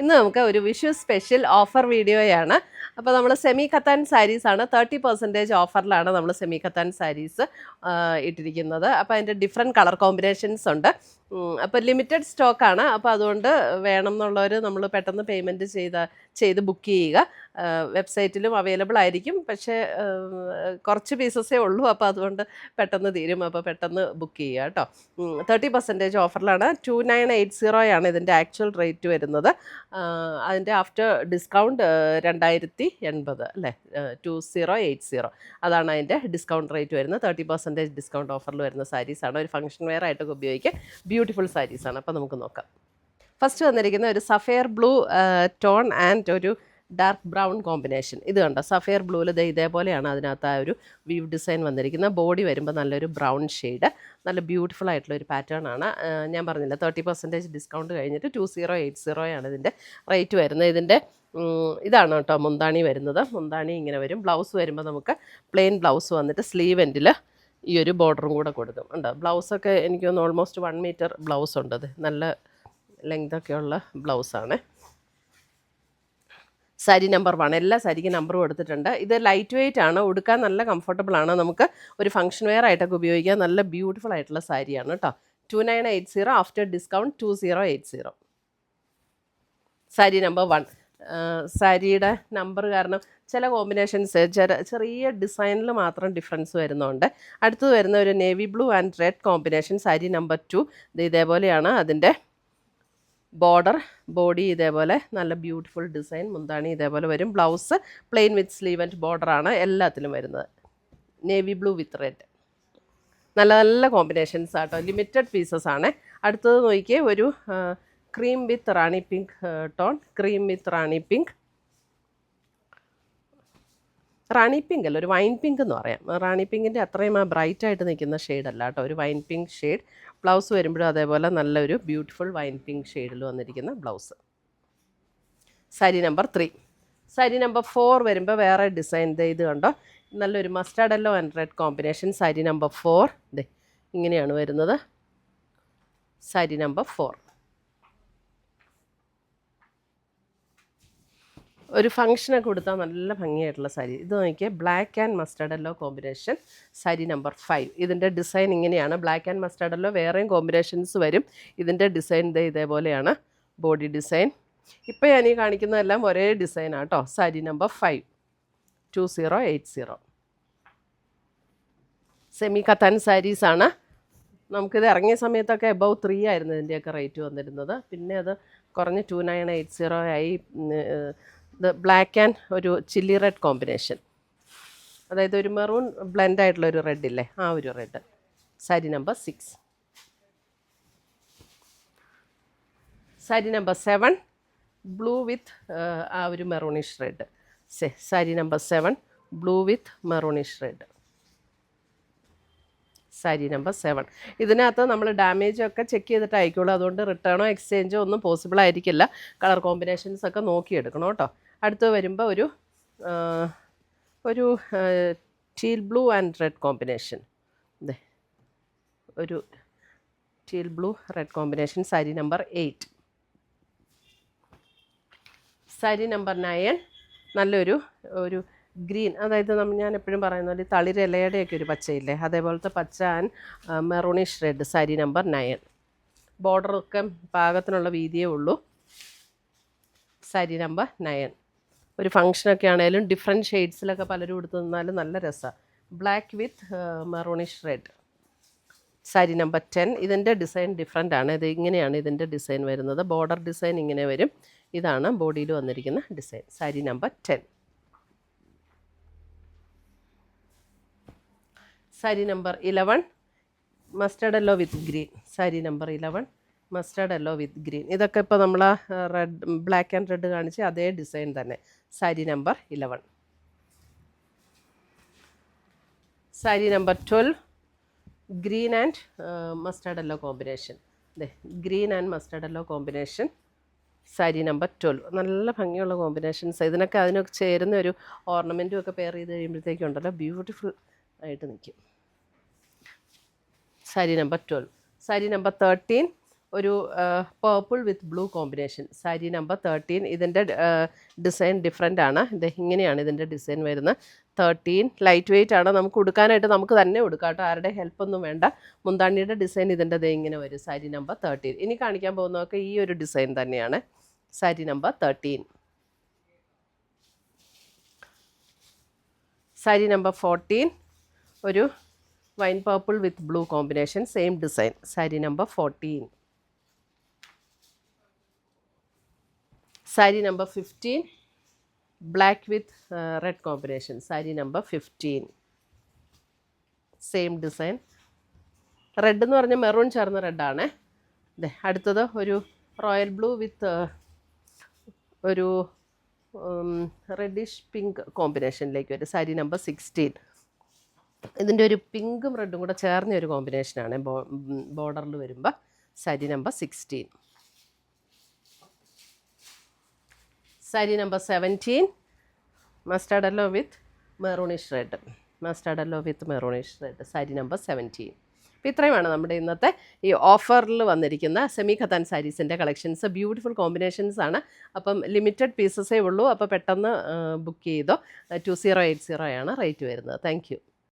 ഇന്ന് നമുക്ക് ഒരു വിഷു സ്പെഷ്യൽ ഓഫർ വീഡിയോയാണ്. അപ്പോൾ നമ്മൾ സെമി കത്താൻ സാരീസാണ് 30% ഓഫറിലാണ് നമ്മൾ സെമി കത്താൻ സാരീസ് ഇട്ടിരിക്കുന്നത്. അപ്പോൾ അതിൻ്റെ ഡിഫറെൻറ്റ് കളർ കോമ്പിനേഷൻസ് ഉണ്ട്. അപ്പോൾ ലിമിറ്റഡ് സ്റ്റോക്കാണ്. അപ്പോൾ അതുകൊണ്ട് വേണം എന്നുള്ളവർ നമ്മൾ പെട്ടെന്ന് പേയ്മെൻറ്റ് ചെയ്ത് ബുക്ക് ചെയ്യുക. വെബ്സൈറ്റിലും അവൈലബിൾ ആയിരിക്കും, പക്ഷേ കുറച്ച് പീസസേ ഉള്ളൂ. അപ്പോൾ അതുകൊണ്ട് പെട്ടെന്ന് തീരും. അപ്പോൾ പെട്ടെന്ന് ബുക്ക് ചെയ്യുക കേട്ടോ. 30% ഓഫറിലാണ്. 2980 ഇതിൻ്റെ ആക്ച്വൽ റേറ്റ് വരുന്നത്. അതിൻ്റെ ആഫ്റ്റർ ഡിസ്കൗണ്ട് 2080 അല്ലേ, 2080 അതാണ് അതിൻ്റെ ഡിസ്കൗണ്ട് റേറ്റ് വരുന്നത്. 30% ഡിസ്കൗണ്ട് ഓഫറിൽ വരുന്ന സാരീസാണ്. ഒരു ഫംഗ്ഷൻ വെയർ ആയിട്ടൊക്കെ ഉപയോഗിക്കാൻ ബ്യൂട്ടിഫുൾ സാരീസാണ്. അപ്പോൾ നമുക്ക് നോക്കാം. ഫസ്റ്റ് വന്നിരിക്കുന്ന ഒരു സഫയർ ബ്ലൂ ടോൺ ആൻഡ് ഒരു ഡാർക്ക് ബ്രൗൺ കോമ്പിനേഷൻ. ഇത് കണ്ടോ, സഫയർ ബ്ലൂവിൽ ഇതേപോലെയാണ് അതിനകത്ത് ആ ഒരു വീവ് ഡിസൈൻ വന്നിരിക്കുന്നത്. ബോഡി വരുമ്പോൾ നല്ലൊരു ബ്രൗൺ ഷെയ്ഡ്, നല്ല ബ്യൂട്ടിഫുൾ ആയിട്ടുള്ള ഒരു പാറ്റേൺ ആണ്. ഞാൻ പറഞ്ഞില്ല 30% ഡിസ്കൗണ്ട് കഴിഞ്ഞിട്ട് 2080 ഇതിൻ്റെ റേറ്റ് വരുന്നത്. ഇതിൻ്റെ ഇതാണ് കേട്ടോ മുന്താണി വരുന്നത്. മുന്താണി ഇങ്ങനെ വരും. ബ്ലൗസ് വരുമ്പോൾ നമുക്ക് പ്ലെയിൻ ബ്ലൗസ് വന്നിട്ട് സ്ലീവ് എൻഡിൽ ഈ ഒരു ബോർഡറും കൂടെ കൊടുക്കും. ഉണ്ട് ബ്ലൗസൊക്കെ എനിക്ക് തോന്നുന്നു ഓൾമോസ്റ്റ് 1 മീറ്റർ ബ്ലൗസ് ഉണ്ട്. അത് നല്ല ലെങ്തൊക്കെയുള്ള ബ്ലൗസാണ്. സാരി നമ്പർ 1, എല്ലാ സാരിക്കും നമ്പറും എടുത്തിട്ടുണ്ട്. ഇത് ലൈറ്റ് വെയ്റ്റ് ആണ്, ഉടുക്കാൻ നല്ല കംഫർട്ടബിൾ ആണ്. നമുക്ക് ഒരു ഫംഗ്ഷൻ വെയർ ആയിട്ടൊക്കെ ഉപയോഗിക്കാൻ നല്ല ബ്യൂട്ടിഫുൾ ആയിട്ടുള്ള സാരിയാണ് കേട്ടോ. 2980 ആഫ്റ്റർ ഡിസ്കൗണ്ട് 2080. സാരി നമ്പർ 1. സാരിയുടെ നമ്പർ കാരണം ചില കോമ്പിനേഷൻസ് ചെറിയ ഡിസൈനിൽ മാത്രം ഡിഫറൻസ് വരുന്നുണ്ട്. അടുത്തത് വരുന്ന ഒരു navy blue and red combination. Sari number 2 ഇതേപോലെയാണ്. അതിൻ്റെ ബോഡി ഇതേപോലെ നല്ല ബ്യൂട്ടിഫുൾ ഡിസൈൻ. മുന്താണി ഇതേപോലെ വരും. Blouse plain with sleeve and ബോർഡറാണ് എല്ലാത്തിലും വരുന്നത്. Navy blue with red. നല്ല നല്ല കോമ്പിനേഷൻസ് ആട്ടോ. ലിമിറ്റഡ് പീസസ് ആണ്. അടുത്തത് നോക്കിയേ, ഒരു ക്രീം വിത്ത് റാണി പിങ്ക് ടോൺ. ക്രീം വിത്ത് റാണി പിങ്ക് അല്ല, ഒരു വൈൻ പിങ്ക് എന്ന് പറയാം. റാണി പിങ്കിൻ്റെ അത്രയും ബ്രൈറ്റ് ആയിട്ട് നിൽക്കുന്ന ഷെയ്ഡല്ല കേട്ടോ, ഒരു വൈൻ പിങ്ക് ഷെയ്ഡ്. ബ്ലൗസ് വരുമ്പോഴും അതേപോലെ നല്ലൊരു ബ്യൂട്ടിഫുൾ വൈൻ പിങ്ക് ഷെയ്ഡിൽ വന്നിരിക്കുന്ന blouse. Sari number 3. Sari number 4 വരുമ്പോൾ വേറെ ഡിസൈൻ. ഇത് കണ്ടോ, നല്ലൊരു mustard yellow and red combination. Sari number 4 ഇങ്ങനെയാണ് വരുന്നത്. സാരി നമ്പർ 4 ഒരു ഫംഗ്ഷനൊക്കെ കൊടുത്താൽ നല്ല ഭംഗിയായിട്ടുള്ള സാരി. ഇത് നോക്കിയാൽ black and mustard yellow combination. Sari number 5. ഇതിൻ്റെ ഡിസൈൻ ഇങ്ങനെയാണ്. ബ്ലാക്ക് ആൻഡ് മസ്റ്റാർഡ് യെല്ലോ വേറെയും കോമ്പിനേഷൻസ് വരും. ഇതിൻ്റെ ഡിസൈൻ ഇതേപോലെയാണ് ബോഡി ഡിസൈൻ. ഇപ്പോൾ ഞാൻ ഈ കാണിക്കുന്നതെല്ലാം ഒരേ ഡിസൈനാണ് കേട്ടോ. സാരി നമ്പർ 5 2080. സെമി കത്താൻ സാരീസാണ്. നമുക്കിത് ഇറങ്ങിയ സമയത്തൊക്കെ എബവ് 3 ആയിരുന്നു ഇതിൻ്റെയൊക്കെ റേറ്റ് വന്നിരുന്നത്. പിന്നെ അത് കുറഞ്ഞ് 2980 ആയി. ഇത് ബ്ലാക്ക് ആൻഡ് ഒരു ചില്ലി റെഡ് കോമ്പിനേഷൻ, അതായത് ഒരു മെറൂൺ ബ്ലെൻഡ് ആയിട്ടുള്ള ഒരു റെഡ് ഇല്ലേ, ആ ഒരു red. Sari number 6. Sari number 7 blue വിത്ത് ആ ഒരു maroonish red. Sari number 7 blue വിത്ത് മെറൂണിഷ് റെഡ്. സാരി നമ്പർ 7. ഇതിനകത്ത് നമ്മൾ ഡാമേജ് ഒക്കെ ചെക്ക് ചെയ്തിട്ട് അയക്കുള്ളൂ. അതുകൊണ്ട് റിട്ടേണോ എക്സ്ചേഞ്ചോ ഒന്നും പോസിബിൾ ആയിരിക്കില്ല. കളർ കോമ്പിനേഷൻസ് ഒക്കെ നോക്കിയെടുക്കണം കേട്ടോ. അടുത്ത് വരുമ്പോൾ ഒരു teal blue and red combination. ഒരു teal blue red combination. Sari number 8. Sari number 9 നല്ലൊരു ഗ്രീൻ, അതായത് ഞാൻ എപ്പോഴും പറയുന്ന പോലെ തളിരിലയുടെയൊക്കെ ഒരു പച്ചയില്ലേ, അതേപോലത്തെ പച്ച and maroonish red. Sari number 9. ബോർഡറൊക്കെ പാകത്തിനുള്ള വീതിയേ ഉള്ളൂ. സാരി നമ്പർ 9. ഒരു ഫംഗ്ഷനൊക്കെ ആണെങ്കിലും ഡിഫറെൻറ്റ് ഷെയ്ഡ്സിലൊക്കെ പലരും എടുത്തു നിന്നാലും നല്ല രസമാണ്. Black with maroonish red. Sari number 10. ഇതിൻ്റെ ഡിസൈൻ ഡിഫറെൻ്റ് ആണ്. ഇത് ഇങ്ങനെയാണ് ഇതിൻ്റെ ഡിസൈൻ വരുന്നത്. ബോർഡർ ഡിസൈൻ ഇങ്ങനെ വരും. ഇതാണ് ബോഡിയിൽ വന്നിരിക്കുന്ന design. Sari number 10. Sari number 11 mustard yellow വിത്ത് green. Sari number 11 mustard yellow വിത്ത് ഗ്രീൻ. ഇതൊക്കെ ഇപ്പോൾ നമ്മൾ റെഡ് ബ്ലാക്ക് ആൻഡ് റെഡ് കാണിച്ച് അതേ ഡിസൈൻ തന്നെ. Sari number 11. Sari number 12 green and mustard yellow combination. Green and mustard yellow combination. Sari number 12. നല്ല ഭംഗിയുള്ള കോമ്പിനേഷൻസ്. അതിനൊക്കെ ചേരുന്ന ഒരു ഓർണമെൻറ്റും ഒക്കെ പെയർ ചെയ്ത് കഴിയുമ്പോഴത്തേക്കും ഉണ്ടല്ലോ ബ്യൂട്ടിഫുൾ ആയിട്ട് നിൽക്കും. സാരി നമ്പർ 12. സാരി നമ്പർ 13 ഒരു പേർപ്പിൾ വിത്ത് ബ്ലൂ കോമ്പിനേഷൻ, സാരി നമ്പർ 13. ഇതിൻ്റെ ഡിസൈൻ ഡിഫറെൻ്റ് ആണ്. ഇത് ഇങ്ങനെയാണ് ഇതിൻ്റെ ഡിസൈൻ വരുന്നത്. 13 ലൈറ്റ് വെയിറ്റ് ആണ്. നമുക്ക് ഉടുക്കാനായിട്ട് നമുക്ക് തന്നെ ഉടുക്കാം കേട്ടോ, ആരുടെ ഹെൽപ്പൊന്നും വേണ്ട. മുന്താണിയുടെ ഡിസൈൻ ഇതിൻ്റെ ദേ ഇങ്ങനെ വരും, സാരി നമ്പർ 13. ഇനി കാണിക്കാൻ പോകുന്നതൊക്കെ ഈ ഒരു ഡിസൈൻ തന്നെയാണ്, സാരി നമ്പർ 13. സാരി നമ്പർ 14 ഒരു wine purple with blue combination, same design, sari number 14. Sari number 15 black with red combination, sari number 15, same design. Red എന്ന് പറഞ്ഞാൽ മെറൂൺ ചേർന്ന റെഡാണ്. അതെ, അടുത്തത് ഒരു റോയൽ ബ്ലൂ വിത്ത് ഒരു റെഡിഷ് പിങ്ക് കോമ്പിനേഷനിലേക്ക് വരും, സാരി നമ്പർ 16. ഇതിൻ്റെ ഒരു പിങ്കും റെഡും കൂടെ ചേർന്ന ഒരു കോമ്പിനേഷനാണ് ബോർഡറിൽ വരുമ്പോൾ, sari number 16. Sari number 17 mustard yellow വിത്ത് മെറൂണിഷ് റെഡ്, മസ്റ്റാർഡ് യെല്ലോ വിത്ത് മെറൂണിഷ് റെഡ്, സാരി നമ്പർ 17. അപ്പോൾ ഇത്രയുമാണ് നമ്മുടെ ഇന്നത്തെ ഈ ഓഫറിൽ വന്നിരിക്കുന്ന സെമി ഖത്താൻ സാരീസിൻ്റെ കളക്ഷൻസ്. ബ്യൂട്ടിഫുൾ കോമ്പിനേഷൻസ് ആണ്. അപ്പം ലിമിറ്റഡ് പീസസേ ഉള്ളൂ. അപ്പോൾ പെട്ടെന്ന് ബുക്ക് ചെയ്തോ. 2080 ആണ് റേറ്റ് വരുന്നത്. Thank you.